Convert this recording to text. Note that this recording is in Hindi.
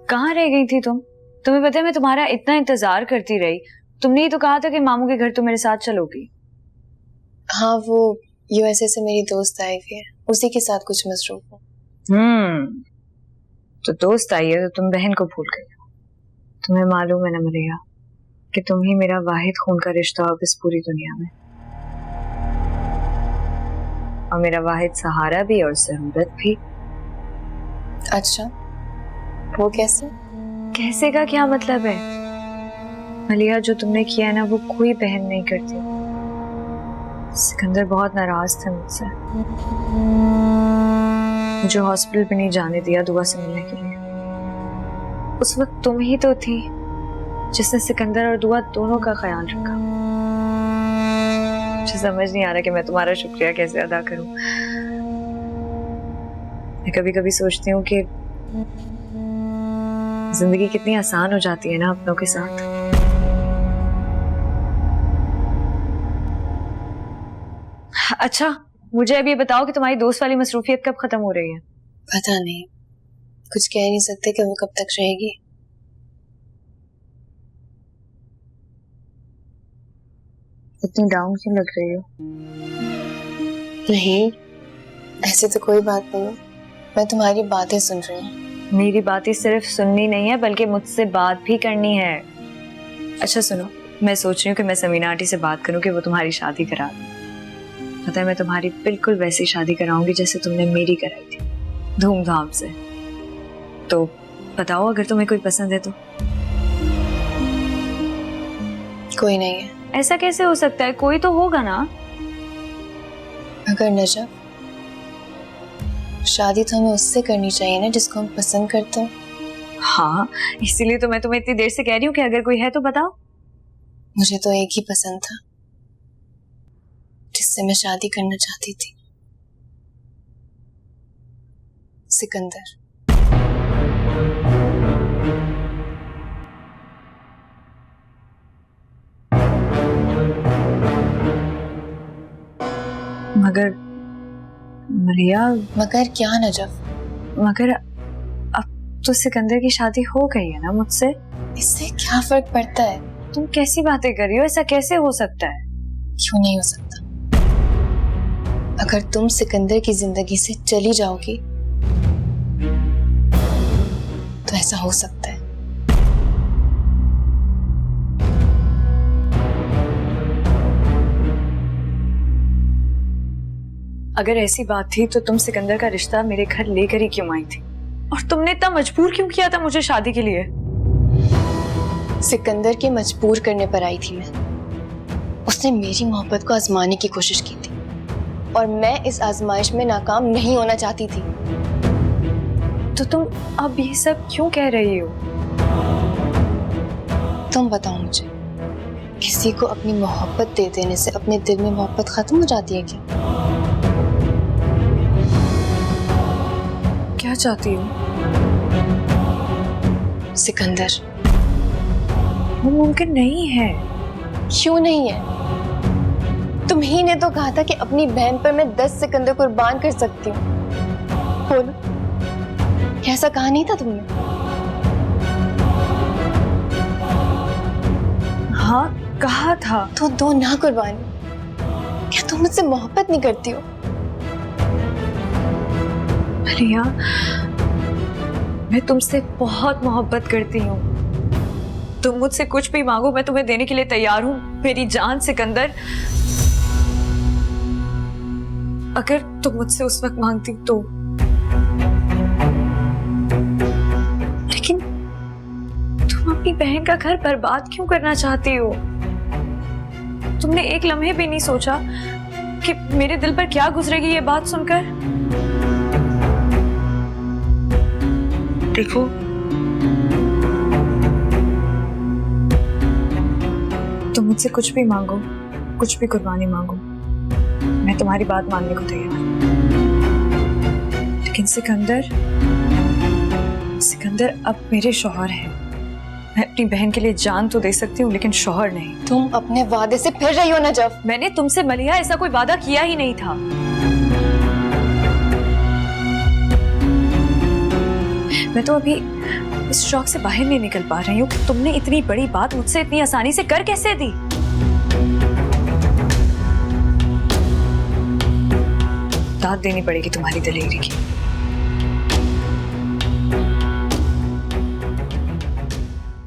कहाँ रह गई थी तुम? तुम्हें पता है मैं तुम्हारा इतना इंतजार करती रही। तुमने ही तो कहा था कि मामू के घर तुम मेरे साथ चलोगी। हाँ, वो यूएसए से मेरी दोस्त आई हुई है, उसी के साथ कुछ मसरूफ हूँ। तो दोस्त आई है तो तुम बहन को भूल गई हो। तुम्हें मालूम है ना मरिया कि तुम ही मेरा वाहिद खून का रिश्ता हो इस पूरी दुनिया में, और मेरा वाहिद सहारा भी और ज़रूरत भी। अच्छा, वो कैसे? कैसे का क्या मतलब है? मलिया, जो तुमने किया है ना वो कोई बहन नहीं करती। सिकंदर बहुत नाराज था मुझसे, मुझे हॉस्पिटल भी नहीं जाने दिया दुआ से मिलने के लिए। उस वक्त तुम ही तो थी जिसने सिकंदर और दुआ दोनों का ख्याल रखा। मुझे समझ नहीं आ रहा कि मैं तुम्हारा शुक्रिया कैसे अदा करूं। मैं कभी कभी सोचती हूँ कि जिंदगी कितनी आसान हो जाती है ना अपनों के साथ। अच्छा, मुझे अब ये बताओ कि तुम्हारी दोस्त वाली मसरूफियत कब खत्म हो रही है? पता नहीं, कुछ कह नहीं सकते कि वो कब तक रहेगी। इतनी डाउन क्यों लग रही हो? नहीं, ऐसी तो कोई बात नहीं है, मैं तुम्हारी बातें सुन रही हूँ। मेरी बातें सिर्फ सुननी नहीं है बल्कि मुझसे बात भी करनी है। अच्छा सुनो, मैं सोच रही हूँ कि मैं समीना आंटी से बात करूँ कि वो तुम्हारी शादी करा दें। पता है मैं तुम्हारी बिल्कुल वैसी शादी कराऊंगी जैसे तुमने मेरी कराई थी, धूमधाम से। तो बताओ अगर तुम्हें कोई पसंद है तो। कोई नहीं है। ऐसा कैसे हो सकता है? कोई तो होगा ना। अगर नजफ, शादी तो हमें उससे करनी चाहिए ना जिसको हम पसंद करते हो। हाँ, इसीलिए तो मैं तुम्हें इतनी देर से कह रही हूँ कि अगर कोई है तो बताओ। मुझे तो एक ही पसंद था जिससे मैं शादी करना चाहती थी, सिकंदर। मगर मरिया, मगर क्या नजफ? मगर अब तो सिकंदर की शादी हो गई है ना मुझसे। इससे क्या फर्क पड़ता है? तुम कैसी बातें कर रही हो? ऐसा कैसे हो सकता है? क्यों नहीं हो सकता? अगर तुम सिकंदर की जिंदगी से चली जाओगी तो ऐसा हो सकता है। अगर ऐसी बात थी तो तुम सिकंदर का रिश्ता मेरे घर लेकर ही क्यों आई थी? और तुमने इतना मजबूर क्यों किया था मुझे शादी के लिए? सिकंदर के मजबूर करने पर आई थी मैं। उसने मेरी मोहब्बत को आजमाने की कोशिश की थी और मैं इस आजमाइश में नाकाम नहीं होना चाहती थी। तो तुम अब ये सब क्यों कह रही हो? तुम बताओ मुझे, किसी को अपनी मोहब्बत दे देने से अपने दिल में मोहब्बत खत्म हो जाती है क्या? क्या चाहती हो? सिकंदर। वो मुमकिन नहीं है। क्यों नहीं है? तुम ही ने तो कहा था कि अपनी बहन पर मैं 10 सिकंदर कुर्बान कर सकती हूँ। बोलो, ऐसा कहा नहीं था तुमने? हाँ कहा था। तो दो ना कुर्बानी। क्या तुम मुझसे मोहब्बत नहीं करती हो? रिया, मैं तुमसे बहुत मोहब्बत करती हूँ। तुम मुझसे कुछ भी मांगो मैं तुम्हें देने के लिए तैयार हूँ, मेरी जान सिकंदर। अगर तुम मुझसे उस वक्त मांगती तो। लेकिन तुम अपनी बहन का घर बर्बाद क्यों करना चाहती हो? तुमने एक लम्हे भी नहीं सोचा कि मेरे दिल पर क्या गुजरेगी ये बात सुनकर? देखो, तुम मुझसे कुछ भी मांगो, कुछ भी कुर्बानी मांगो, मैं तुम्हारी बात मानने को तैयार हूं। लेकिन सिकंदर अब मेरे शौहर हैं। मैं अपनी बहन के लिए जान तो दे सकती हूँ लेकिन शौहर नहीं। तुम अपने वादे से फिर रही हो नजफ। मैंने तुमसे मलिया ऐसा कोई वादा किया ही नहीं था। मैं तो अभी इस शौक से बाहर नहीं निकल पा रही हूँ कि तुमने इतनी बड़ी बात मुझसे इतनी आसानी से कर कैसे दी। दाद देनी पड़ेगी तुम्हारी दिलेरी की।